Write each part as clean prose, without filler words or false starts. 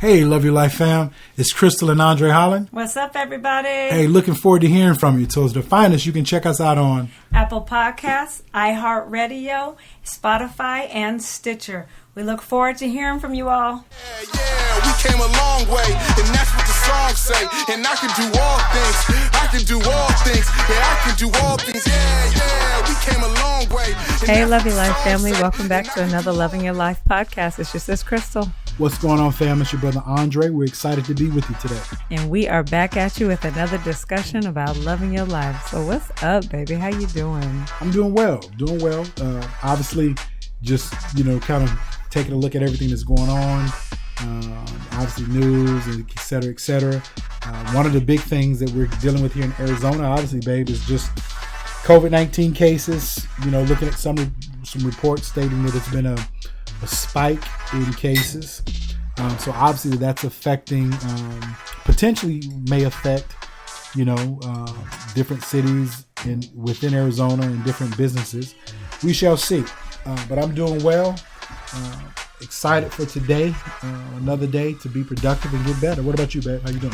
Hey, Love Your Life fam. It's Crystal and Andre Holland. What's up, everybody? Hey, looking forward to hearing from you. So to find us, you can check us out on Apple Podcasts, iHeartRadio, Spotify, and Stitcher. We look forward to hearing from you all. Yeah, we came a long way, and that's what the songs say. And I can do all things. I can do all things. Yeah, I can do all things. Yeah, we came a long way. Hey, Love Your Life family. Welcome back to another Loving Your Life podcast. It's your sis, Crystal. What's going on, fam? It's your brother Andre. We're excited to be with you today. And we are back at you with another discussion about loving your life. So what's up, baby? How you doing? I'm doing well. Obviously, just, kind of taking a look at everything that's going on. Obviously, news, and et cetera, et cetera. One of the big things that we're dealing with here in Arizona, obviously, babe, is just COVID-19 cases. Looking at some reports stating that it's been a spike in cases. So obviously that's affecting, potentially may affect, different cities within Arizona and different businesses. We shall see. But I'm doing well. Excited for today. Another day to be productive and get better. What about you, babe? How you doing?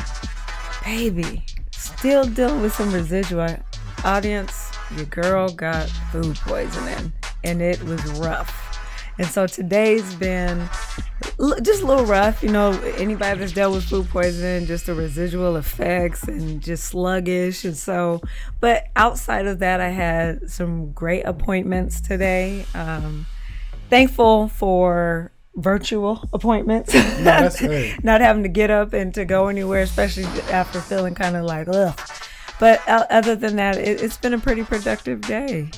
Baby, still dealing with some residual. Audience, your girl got food poisoning and it was rough. And so today's been just a little rough. Anybody that's dealt with food poisoning, just the residual effects and just sluggish. And so, but outside of that, I had some great appointments today. Thankful for virtual appointments. No, that's great. Not having to get up and to go anywhere, especially after feeling kind of like, ugh. But other than that, it's been a pretty productive day.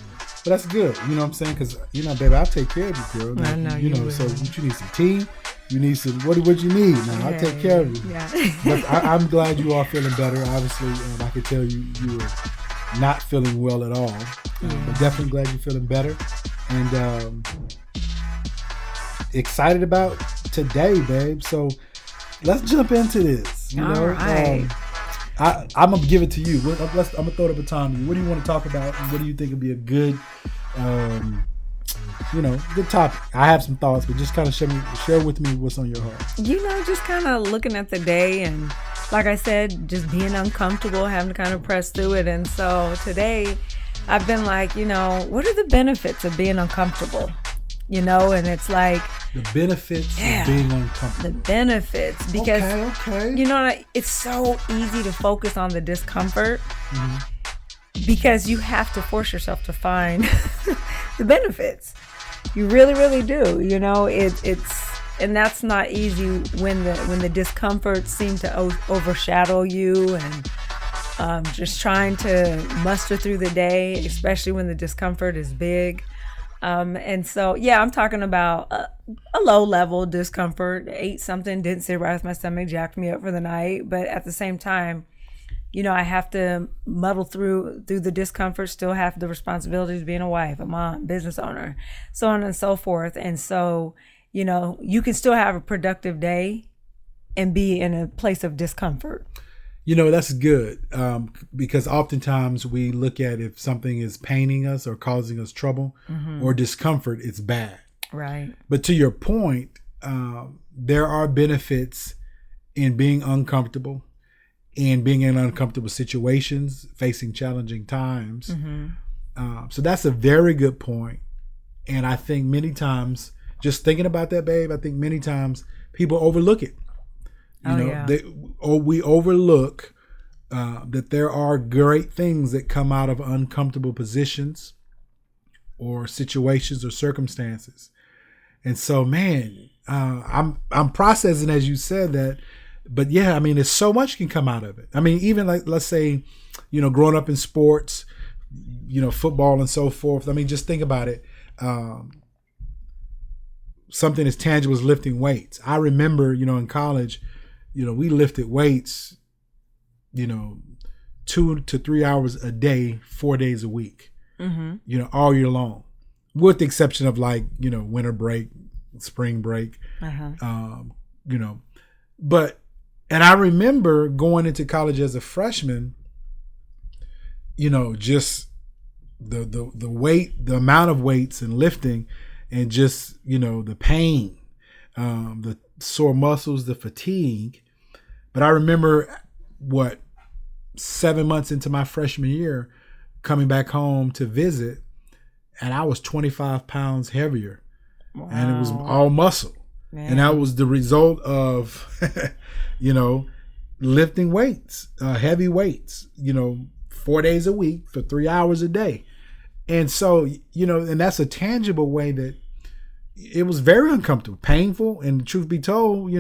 But that's good, you know what I'm saying? Because, baby, I'll take care of you, girl. I know you will. So you need some tea. You need some, what you need? Now, I'll take care of you. Yeah. But I'm glad you are feeling better. Obviously, I could tell you were not feeling well at all. But definitely glad you're feeling better. And excited about today, babe. So let's jump into this. All right. I'm going to give it to you. I'm going to throw the baton to you. What do you want to talk about? And what do you think would be a good, good topic? I have some thoughts, but just kind of share with me what's on your heart. Just kind of looking at the day and, like I said, just being uncomfortable, having to kind of press through it. And so today I've been like, what are the benefits of being uncomfortable? And it's like the benefits of being uncomfortable. The benefits, because okay. It's so easy to focus on the discomfort because you have to force yourself to find the benefits. You really, really do. It's and that's not easy when the discomfort seems to overshadow you and just trying to muster through the day, especially when the discomfort is big. And so, I'm talking about a low level discomfort. Ate something, didn't sit right with my stomach, jacked me up for the night. But at the same time, I have to muddle through the discomfort, still have the responsibilities of being a wife, a mom, business owner, so on and so forth. And so, you can still have a productive day and be in a place of discomfort. That's good because oftentimes we look at if something is paining us or causing us trouble or discomfort, it's bad. Right. But to your point, there are benefits in being uncomfortable and being in uncomfortable situations, facing challenging times. So that's a very good point. And I think many times, just thinking about that, babe, I think many times people overlook it. We overlook that there are great things that come out of uncomfortable positions or situations or circumstances. And so, man, I'm processing as you said that, but there's so much can come out of it. Even like, let's say, growing up in sports, football and so forth. Just think about it. Something as tangible as lifting weights. I remember, in college, we lifted weights, 2 to 3 hours a day, 4 days a week, all year long, with the exception of winter break, spring break, but, and I remember going into college as a freshman, just the weight, the amount of weights and lifting and just, the pain, the sore muscles, the fatigue. But I remember 7 months into my freshman year, coming back home to visit, and I was 25 pounds heavier. Wow. And it was all muscle. Man. And that was the result of, lifting weights, heavy weights, 4 days a week for 3 hours a day. And so, and that's a tangible way that it was very uncomfortable, painful. And truth be told,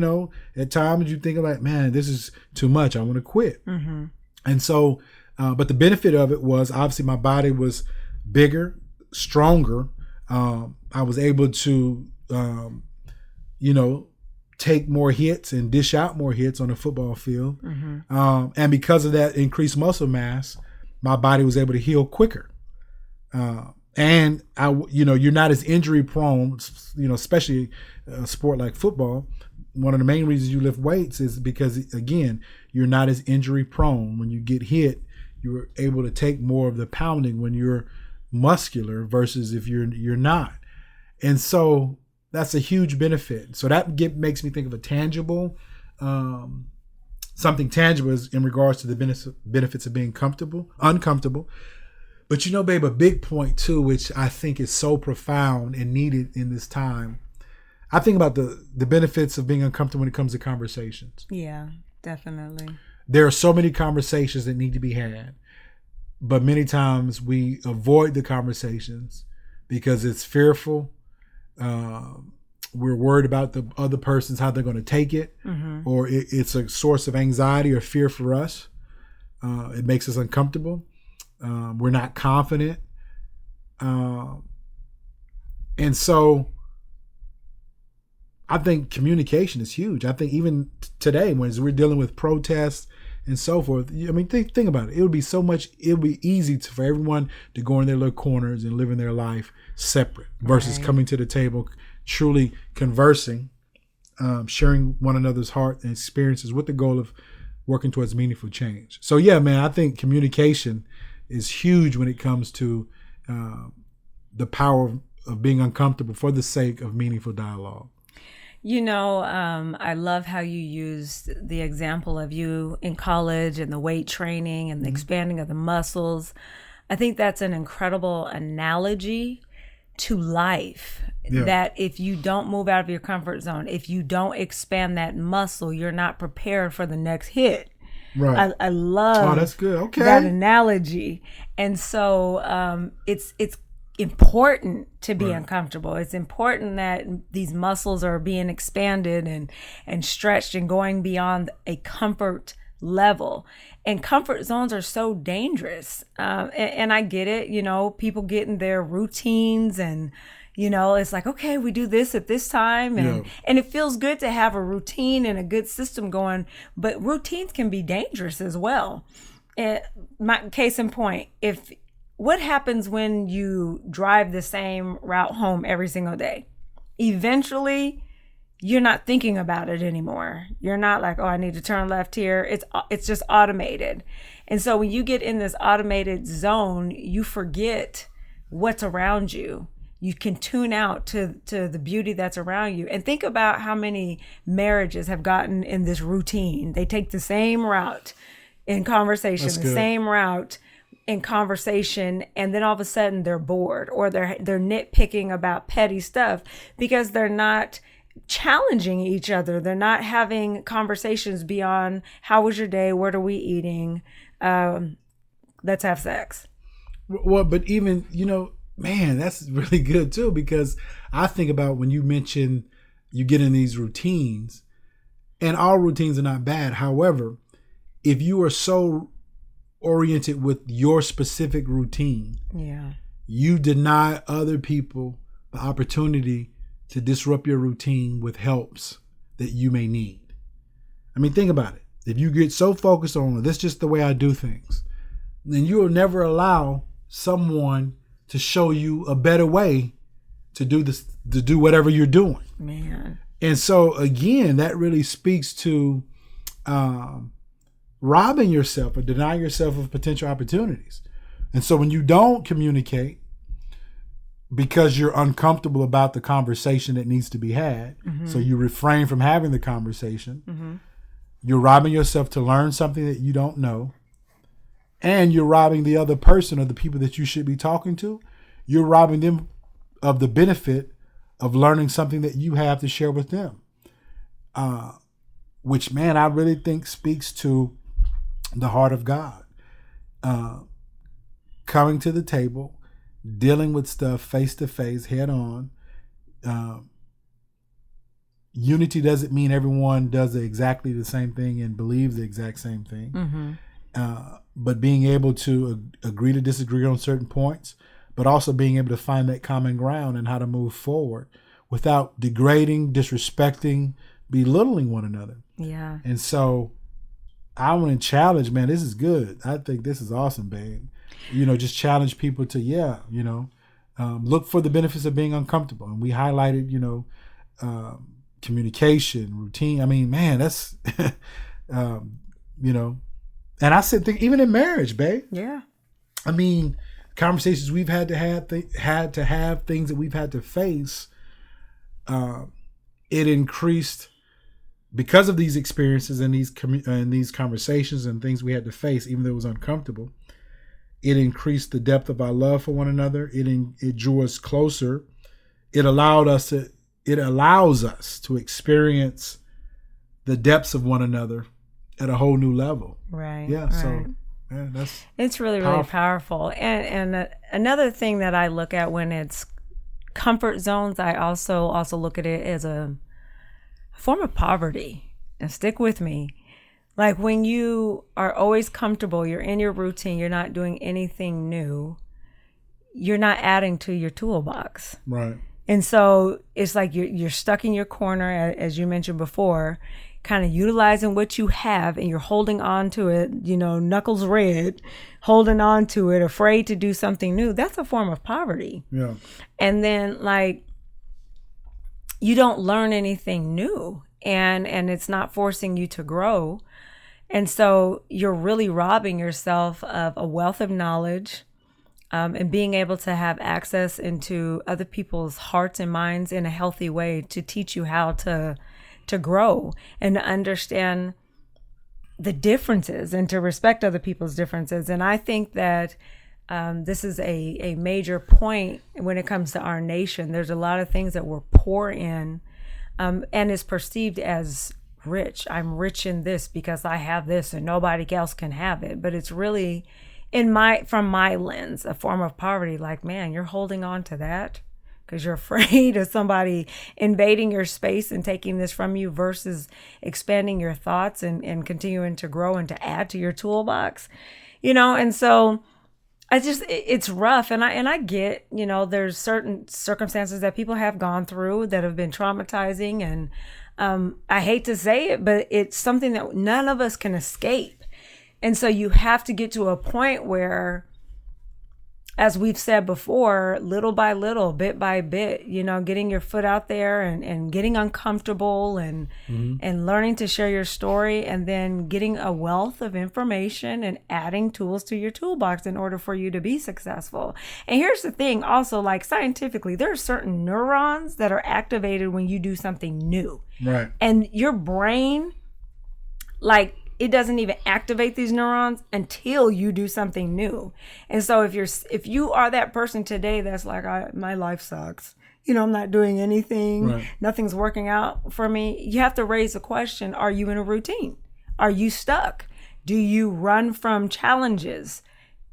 at times you think like, man, this is too much. I want to quit. Mm-hmm. And so, but the benefit of it was obviously my body was bigger, stronger. I was able to, take more hits and dish out more hits on the football field. Mm-hmm. And because of that increased muscle mass, my body was able to heal quicker. And you're not as injury prone, especially a sport like football. One of the main reasons you lift weights is because, again, you're not as injury prone. When you get hit, you're able to take more of the pounding when you're muscular versus if you're not. And so that's a huge benefit. So that makes me think of a tangible, something tangible in regards to the benefits of being uncomfortable. But babe, a big point too, which I think is so profound and needed in this time. I think about the benefits of being uncomfortable when it comes to conversations. Yeah, definitely. There are so many conversations that need to be had, but many times we avoid the conversations because it's fearful. We're worried about the other person's, how they're going to take it, mm-hmm. or it's a source of anxiety or fear for us. It makes us uncomfortable. We're not confident. And so I think communication is huge. I think even today, when we're dealing with protests and so forth, think about it. It would be easy for everyone to go in their little corners and live in their life separate versus coming to the table, truly conversing, sharing one another's heart and experiences with the goal of working towards meaningful change. So yeah, man, I think communication is huge when it comes to the power of being uncomfortable for the sake of meaningful dialogue. I love how you used the example of you in college and the weight training and the mm-hmm. expanding of the muscles. I think that's an incredible analogy to life. Yeah. That if you don't move out of your comfort zone, if you don't expand that muscle, you're not prepared for the next hit. Right. I love that's good. Okay. that analogy. And so it's important to be uncomfortable. It's important that these muscles are being expanded and stretched and going beyond a comfort level. And comfort zones are so dangerous. And I get it, people get in their routines and, it's like, okay, we do this at this time. And it feels good to have a routine and a good system going, but routines can be dangerous as well. My case in point, what happens when you drive the same route home every single day? Eventually, you're not thinking about it anymore. You're not like, oh, I need to turn left here. It's just automated. And so when you get in this automated zone, you forget what's around you. You can tune out to the beauty that's around you. And think about how many marriages have gotten in this routine. They take the same route in conversation, same route in conversation, and then all of a sudden they're bored or they're nitpicking about petty stuff because they're not challenging each other. They're not having conversations beyond how was your day? What are we eating? Let's have sex. Well, but even, man, that's really good too, because I think about when you mention you get in these routines, and all routines are not bad. However, if you are so oriented with your specific routine, you deny other people the opportunity to disrupt your routine with helps that you may need. Think about it. If you get so focused on this, just the way I do things, then you will never allow someone to show you a better way to do this, to do whatever you're doing. Man. And so again, that really speaks to robbing yourself or denying yourself of potential opportunities. And so when you don't communicate, because you're uncomfortable about the conversation that needs to be had. So you refrain from having the conversation. You're robbing yourself to learn something that you don't know. And you're robbing the other person or the people that you should be talking to. You're robbing them of the benefit of learning something that you have to share with them. Which, man, I really think speaks to the heart of God. Coming to the table, dealing with stuff face to face, head on. Unity doesn't mean everyone does exactly the same thing and believes the exact same thing. But being able to agree to disagree on certain points, but also being able to find that common ground and how to move forward without degrading, disrespecting, belittling one another. Yeah. And so I want to challenge, man, this is good. I think this is awesome, babe. Just challenge people to, look for the benefits of being uncomfortable. And we highlighted, communication, routine. I mean, man, that's, and I said, even in marriage, babe. Yeah. I mean, conversations we've had to have, things that we've had to face. It increased because of these experiences and these conversations and things we had to face, even though it was uncomfortable. It increased the depth of our love for one another. It drew us closer. It allows us to experience the depths of one another at a whole new level. Right. Yeah. Right. So, that's it's really powerful. And another thing that I look at when it's comfort zones, I also look at it as a form of poverty. And stick with me. Like when you are always comfortable, you're in your routine, you're not doing anything new, you're not adding to your toolbox. Right. And so it's like you're stuck in your corner, as you mentioned before, kind of utilizing what you have and you're holding on to it, knuckles red, holding on to it, afraid to do something new. That's a form of poverty. Yeah. And then you don't learn anything new and it's not forcing you to grow. And so you're really robbing yourself of a wealth of knowledge and being able to have access into other people's hearts and minds in a healthy way to teach you how to grow and to understand the differences and to respect other people's differences. And I think that this is a major point when it comes to our nation. There's a lot of things that we're poor in and is perceived as rich. I'm rich in this because I have this and nobody else can have it. But it's really, from my lens, a form of poverty. Like, man, you're holding on to that because you're afraid of somebody invading your space and taking this from you versus expanding your thoughts and continuing to grow and to add to your toolbox, and so it's rough. And I get, there's certain circumstances that people have gone through that have been traumatizing. And I hate to say it, but it's something that none of us can escape. And so you have to get to a point where, as we've said before, little by little, bit by bit, getting your foot out there and getting uncomfortable and learning to share your story and then getting a wealth of information and adding tools to your toolbox in order for you to be successful. And here's the thing also, like scientifically, there are certain neurons that are activated when you do something new. Right. And your brain, it doesn't even activate these neurons until you do something new. And so if you are that person today that's like, my life sucks, I'm not doing anything, right, nothing's working out for me, you have to raise the question, are you in a routine? Are you stuck? Do you run from challenges?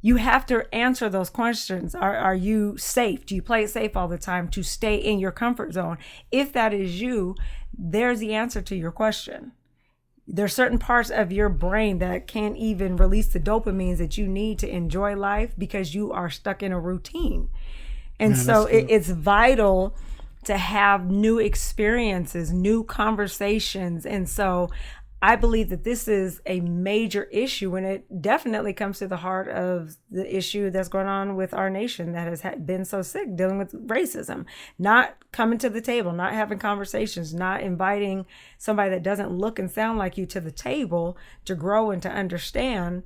You have to answer those questions. Are you safe? Do you play it safe all the time to stay in your comfort zone? If that is you, there's the answer to your question. There's certain parts of your brain that can't even release the dopamines that you need to enjoy life because you are stuck in a routine. And so it's vital to have new experiences, new conversations. And so I believe that this is a major issue, and it definitely comes to the heart of the issue that's going on with our nation that has been so sick, dealing with racism, not coming to the table, not having conversations, not inviting somebody that doesn't look and sound like you to the table to grow and to understand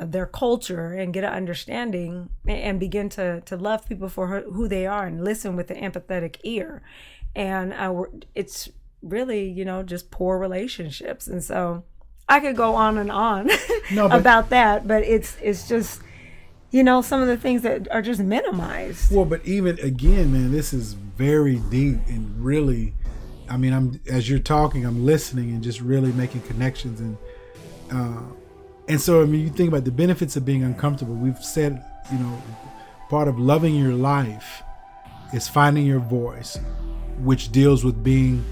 their culture and get an understanding and begin to love people for who they are and listen with an empathetic ear. And it's really, just poor relationships. And so I could go on and on about that, but it's just, some of the things that are just minimized. Well, but even again, man, this is very deep and really, as you're talking, I'm listening and just really making connections. And so, you think about the benefits of being uncomfortable. We've said, part of loving your life is finding your voice, which deals with being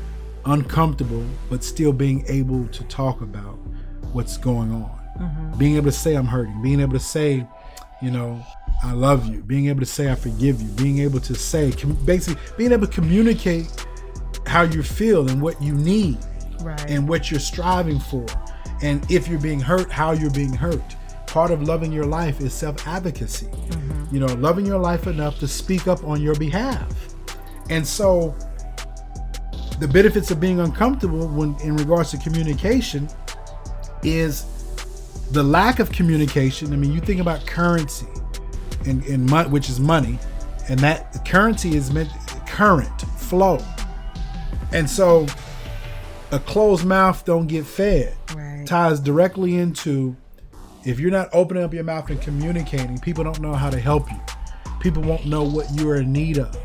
uncomfortable, but still being able to talk about what's going on. Mm-hmm. Being able to say I'm hurting, being able to say, I love you, being able to say I forgive you, being able to say, basically being able to communicate how you feel and what you need, right, and what you're striving for. And if you're being hurt, how you're being hurt. Part of loving your life is self-advocacy. Mm-hmm. Loving your life enough to speak up on your behalf. And so the benefits of being uncomfortable when in regards to communication is the lack of communication. You think about currency and which is money, and that currency is meant current flow. And so a closed mouth don't get fed. Right. Ties directly into, if you're not opening up your mouth and communicating, people don't know how to help you. People won't know what you're in need of.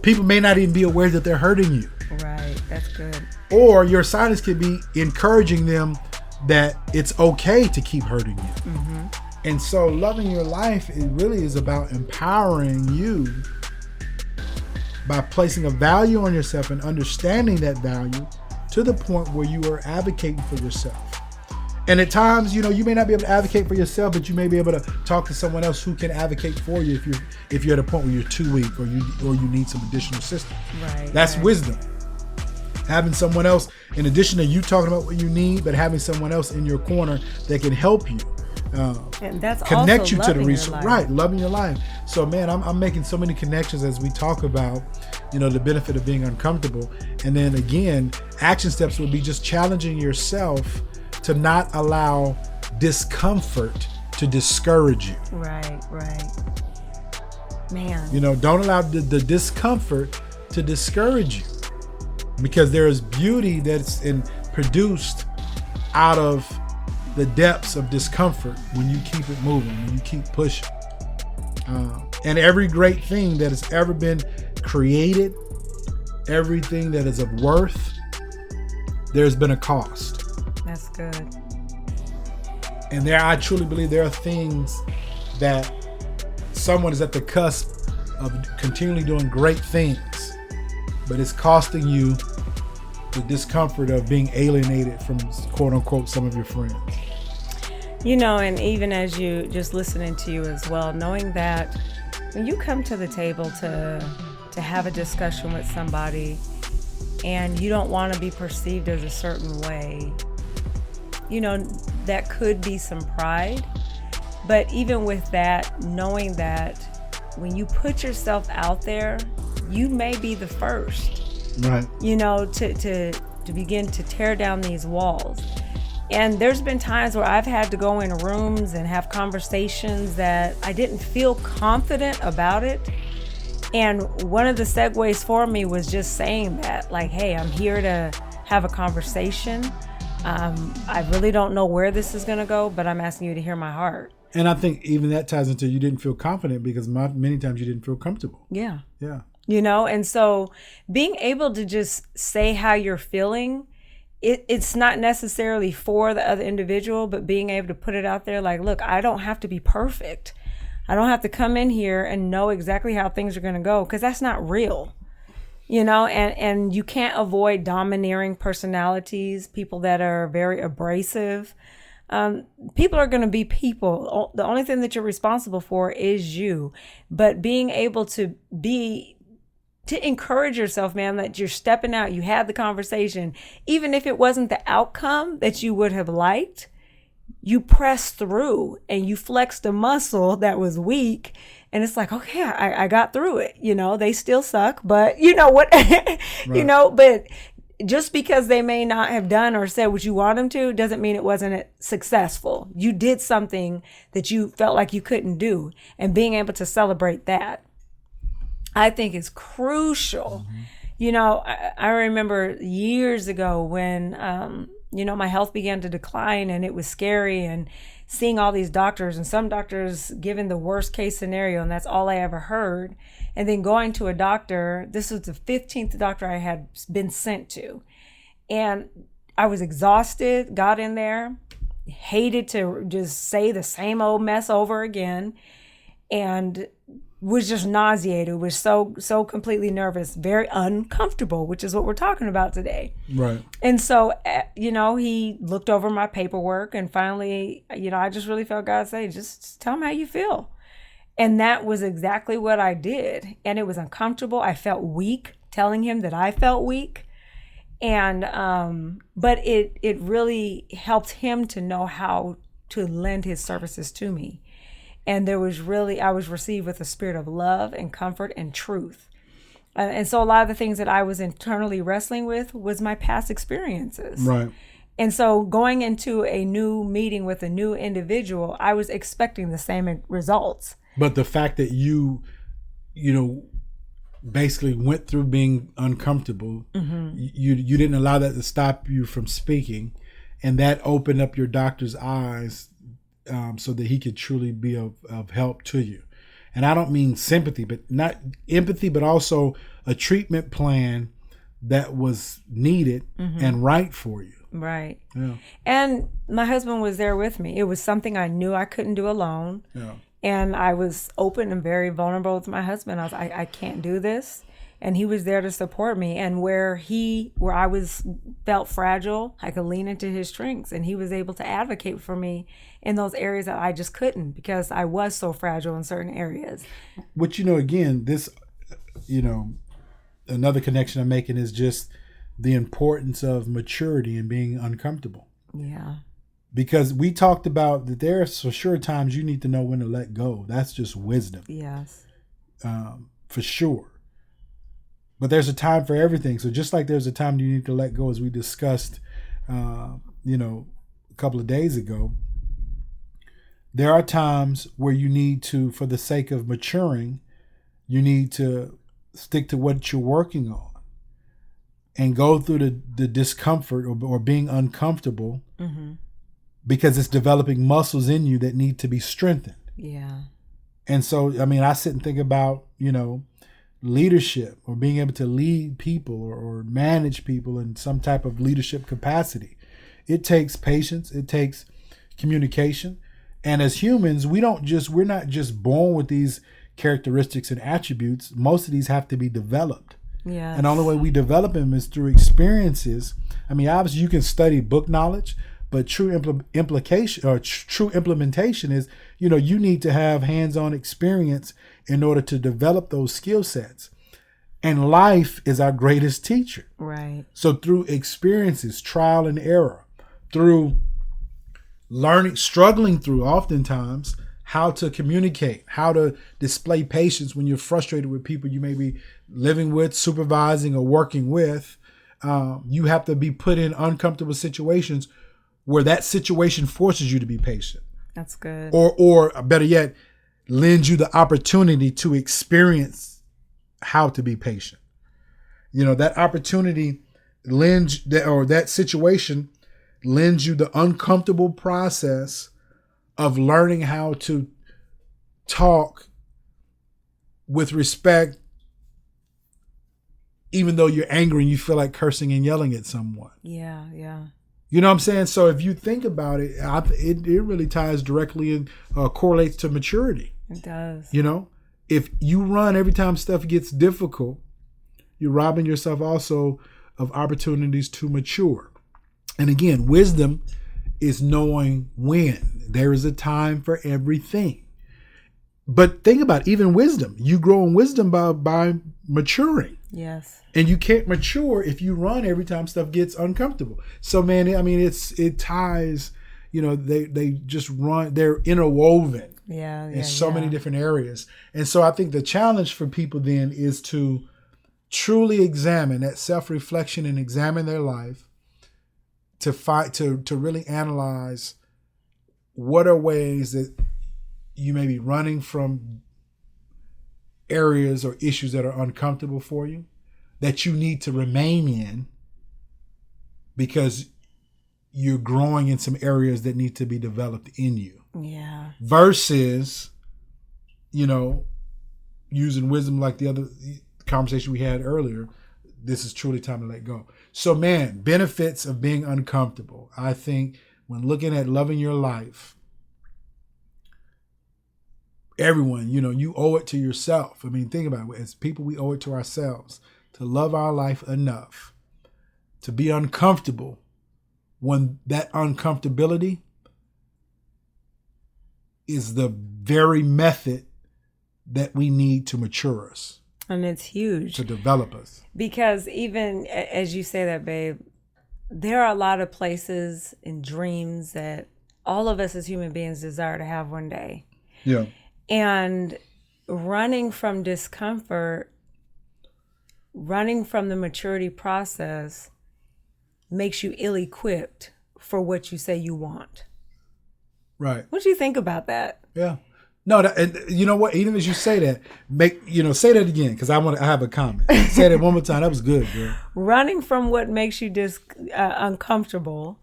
People may not even be aware that they're hurting you. Right, that's good. Or your silence could be encouraging them that it's okay to keep hurting you. Mm-hmm. And so loving your life, it really is about empowering you by placing a value on yourself and understanding that value to the point where you are advocating for yourself. And at times, you may not be able to advocate for yourself, but you may be able to talk to someone else who can advocate for you if you're at a point where you're too weak or you need some additional assistance. Right. That's right. Wisdom. Having someone else, in addition to you talking about what you need, but having someone else in your corner that can help you. And that's connect also you to the resource. Right, loving your life. So man, I'm making so many connections as we talk about, the benefit of being uncomfortable. And then again, action steps would be just challenging yourself to not allow discomfort to discourage you. Right. Man. Don't allow the discomfort to discourage you, because there is beauty that's produced out of the depths of discomfort when you keep it moving, when you keep pushing. And every great thing that has ever been created, everything that is of worth, there's been a cost. That's good. And I truly believe there are things that someone is at the cusp of continually doing great things, but it's costing you the discomfort of being alienated from, quote unquote, some of your friends. And even as you just listening to you as well, knowing that when you come to the table to have a discussion with somebody and you don't want to be perceived as a certain way, that could be some pride. But even with that, knowing that when you put yourself out there, you may be the first. Right. To begin to tear down these walls. And there's been times where I've had to go in rooms and have conversations that I didn't feel confident about it. And one of the segues for me was just saying that, like, hey, I'm here to have a conversation. I really don't know where this is going to go, but I'm asking you to hear my heart. And I think even that ties into you didn't feel confident because many times you didn't feel comfortable. Yeah. Yeah. And so being able to just say how you're feeling, it's not necessarily for the other individual, but being able to put it out there like, look, I don't have to be perfect. I don't have to come in here and know exactly how things are going to go, because that's not real. And you can't avoid domineering personalities, people that are very abrasive. People are going to be people. The only thing that you're responsible for is you. But being able to encourage yourself, man, that you're stepping out, you had the conversation, even if it wasn't the outcome that you would have liked, you pressed through and you flexed a muscle that was weak. And it's like, okay, I got through it. They still suck, but you know what, right. But just because they may not have done or said what you want them to doesn't mean it wasn't successful. You did something that you felt like you couldn't do, and being able to celebrate that, I think, is crucial. Mm-hmm. You know, I remember years ago when, you know, my health began to decline, and it was scary, and seeing all these doctors, and some doctors giving the worst case scenario, and that's all I ever heard. And then going to a doctor, this was the 15th doctor I had been sent to. And I was exhausted, got in there, hated to just say the same old mess over again, and was just nauseated, was so completely nervous, very uncomfortable, which is what we're talking about today. Right. And so, you know, he looked over my paperwork, and finally, you know, I just really felt God say, just tell him how you feel. And that was exactly what I did. And it was uncomfortable. I felt weak telling him that I felt weak. And, but it really helped him to know how to lend his services to me. And I was received with a spirit of love and comfort and truth. And so a lot of the things that I was internally wrestling with was my past experiences. Right. And so going into a new meeting with a new individual, I was expecting the same results. But the fact that you know, basically went through being uncomfortable, mm-hmm. you didn't allow that to stop you from speaking, and that opened up your doctor's eyes so that he could truly be of help to you. And I don't mean sympathy, but not empathy, but also a treatment plan that was needed mm-hmm. and right for you. Right. Yeah. And my husband was there with me. It was something I knew I couldn't do alone. Yeah. And I was open and very vulnerable with my husband. I was like, I can't do this. And he was there to support me. And where I felt fragile, I could lean into his strengths. And he was able to advocate for me in those areas that I just couldn't, because I was so fragile in certain areas. Which, you know, again, this, you know, another connection I'm making is just the importance of maturity and being uncomfortable. Yeah. Because we talked about that there are for sure times you need to know when to let go. That's just wisdom. Yes. For sure. But there's a time for everything. So just like there's a time you need to let go, as we discussed, you know, a couple of days ago, there are times where you need to, for the sake of maturing, you need to stick to what you're working on and go through the discomfort or being uncomfortable. Mm-hmm. Because it's developing muscles in you that need to be strengthened. Yeah. And so, I mean, I sit and think about, you know, leadership or being able to lead people or manage people in some type of leadership capacity. It takes patience. It takes communication. And as humans, we're not just born with these characteristics and attributes. Most of these have to be developed. Yeah. And the only way we develop them is through experiences. I mean, obviously you can study book knowledge, but true implication or true implementation is, you know, you need to have hands-on experience in order to develop those skill sets. And life is our greatest teacher. Right. So through experiences, trial and error, through learning, struggling through oftentimes how to communicate, how to display patience when you're frustrated with people you may be living with, supervising, or working with, you have to be put in uncomfortable situations where that situation forces you to be patient. That's good. Or better yet, lends you the opportunity to experience how to be patient. You know, that opportunity that situation lends you the uncomfortable process of learning how to talk with respect, even though you're angry and you feel like cursing and yelling at someone. Yeah, yeah. You know what I'm saying? So if you think about it, it really ties directly and correlates to maturity. It does. You know, if you run every time stuff gets difficult, you're robbing yourself also of opportunities to mature. And again, wisdom is knowing when. There is a time for everything. But think about even wisdom. You grow in wisdom by maturing. Yes. And you can't mature if you run every time stuff gets uncomfortable. So, man, I mean, it ties, you know, they just run, they're interwoven in so many different areas. And so I think the challenge for people then is to truly examine that self-reflection and examine their life to really analyze what are ways that you may be running from areas or issues that are uncomfortable for you, that you need to remain in because you're growing in some areas that need to be developed in you. Yeah. Versus, using wisdom like the other conversation we had earlier, this is truly time to let go. So, man, benefits of being uncomfortable. I think when looking at loving your life, everyone, you owe it to yourself. I mean, think about it. As people, we owe it to ourselves to love our life enough to be uncomfortable when that uncomfortability is the very method that we need to mature us. And it's huge. To develop us. Because even as you say that, babe, there are a lot of places and dreams that all of us as human beings desire to have one day. Yeah. And running from discomfort, running from the maturity process makes you ill-equipped for what you say you want. Right. What do you think about that? Yeah. No, and you know what? Even as you say that, say that again, because I have a comment. Say that one more time. That was good, girl. Running from what makes you uncomfortable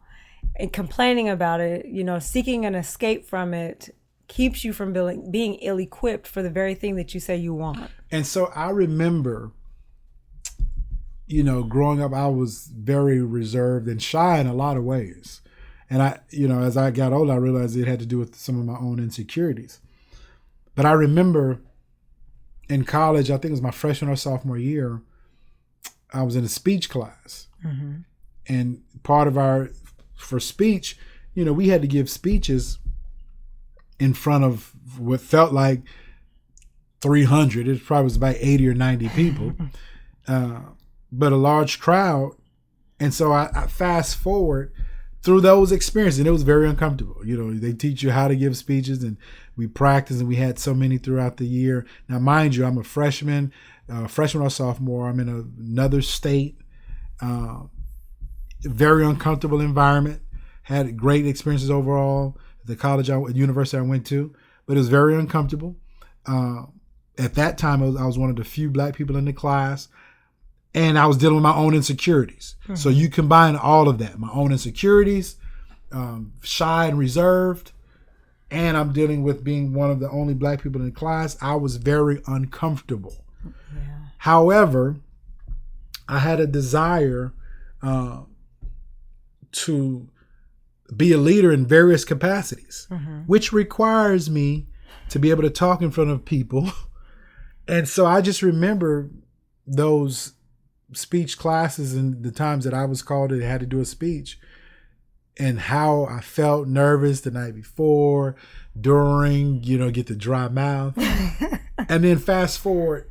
and complaining about it, seeking an escape from it, keeps you from being ill-equipped for the very thing that you say you want. And so I remember, growing up, I was very reserved and shy in a lot of ways. And as I got older, I realized it had to do with some of my own insecurities. But I remember in college, I think it was my freshman or sophomore year, I was in a speech class. Mm-hmm. And part of for speech, we had to give speeches in front of what felt like 300. It probably was about 80 or 90 people, but a large crowd. And so I fast forward through those experiences, and it was very uncomfortable. They teach you how to give speeches, and we practiced, and we had so many throughout the year. Now, mind you, I'm a freshman or sophomore. I'm in another state, very uncomfortable environment. Had great experiences overall at the university I went to, but it was very uncomfortable. At that time, I was one of the few black people in the class. And I was dealing with my own insecurities. Mm-hmm. So you combine all of that, my own insecurities, shy and reserved, and I'm dealing with being one of the only black people in the class. I was very uncomfortable. Yeah. However, I had a desire to be a leader in various capacities, mm-hmm. which requires me to be able to talk in front of people. And so I just remember those speech classes and the times that I was called and had to do a speech, and how I felt nervous the night before, during, get the dry mouth. And then fast forward,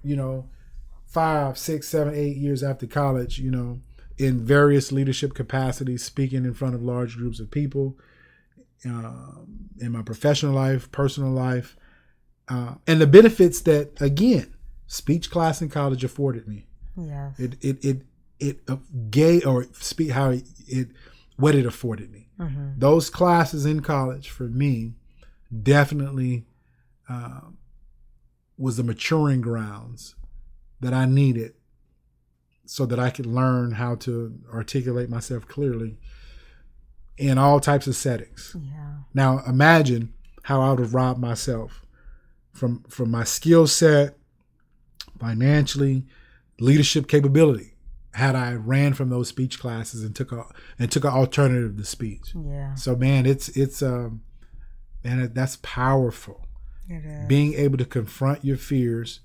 5, 6, 7, 8 years after college, in various leadership capacities, speaking in front of large groups of people, in my professional life, personal life, and the benefits that, again, speech class in college afforded me. Yes. It gave, or speak how what it afforded me. Mm-hmm. Those classes in college for me definitely was the maturing grounds that I needed so that I could learn how to articulate myself clearly in all types of settings. Yeah. Now imagine how I would have robbed myself from my skill set, financially, leadership capability, had I ran from those speech classes and took an alternative to speech. Yeah. So man, that's powerful. It is. Being able to confront your fears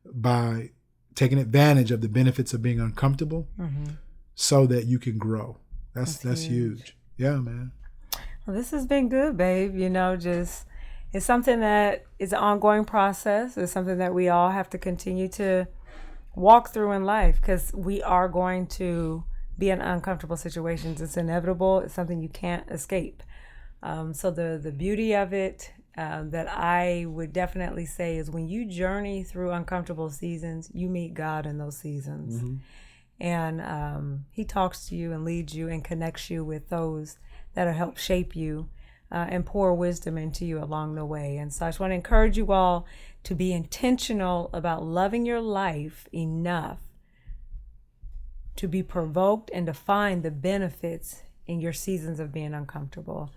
by taking advantage of the benefits of being uncomfortable, mm-hmm. so that you can grow. That's huge. Yeah, man. Well, this has been good, babe. It's something that is an ongoing process. It's something that we all have to continue to walk through in life, because we are going to be in uncomfortable situations. It's inevitable. It's something you can't escape. So the beauty of it that I would definitely say is when you journey through uncomfortable seasons, you meet God in those seasons. Mm-hmm. And he talks to you and leads you and connects you with those that'll help shape you and pour wisdom into you along the way. And so I just want to encourage you all to be intentional about loving your life enough to be provoked and to find the benefits in your seasons of being uncomfortable.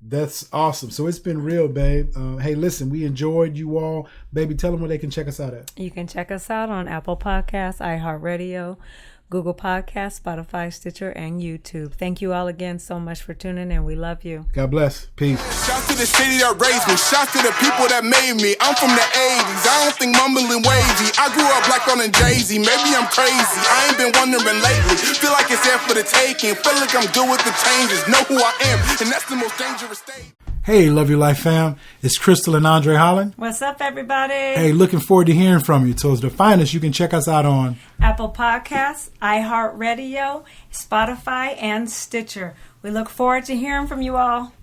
That's awesome. So it's been real, babe. Hey, listen, we enjoyed you all. Baby, tell them where they can check us out at. You can check us out on Apple Podcasts, iHeartRadio, Google Podcasts, Spotify, Stitcher, and YouTube. Thank you all again so much for tuning in. We love you. God bless. Peace. Shout to the city that raised me. Shout to the people that made me. I'm from the 80s. I don't think mumbling wavy. I grew up black on a Jay-Z. Maybe I'm crazy. I ain't been wondering lately. Feel like it's there for the taking. Feel like I'm good with the changes. Know who I am. And that's the most dangerous state. Hey, Love Your Life fam. It's Crystal and Andre Holland. What's up, everybody? Hey, looking forward to hearing from you. So, as the finest, you can check us out on Apple Podcasts, iHeartRadio, Spotify, and Stitcher. We look forward to hearing from you all.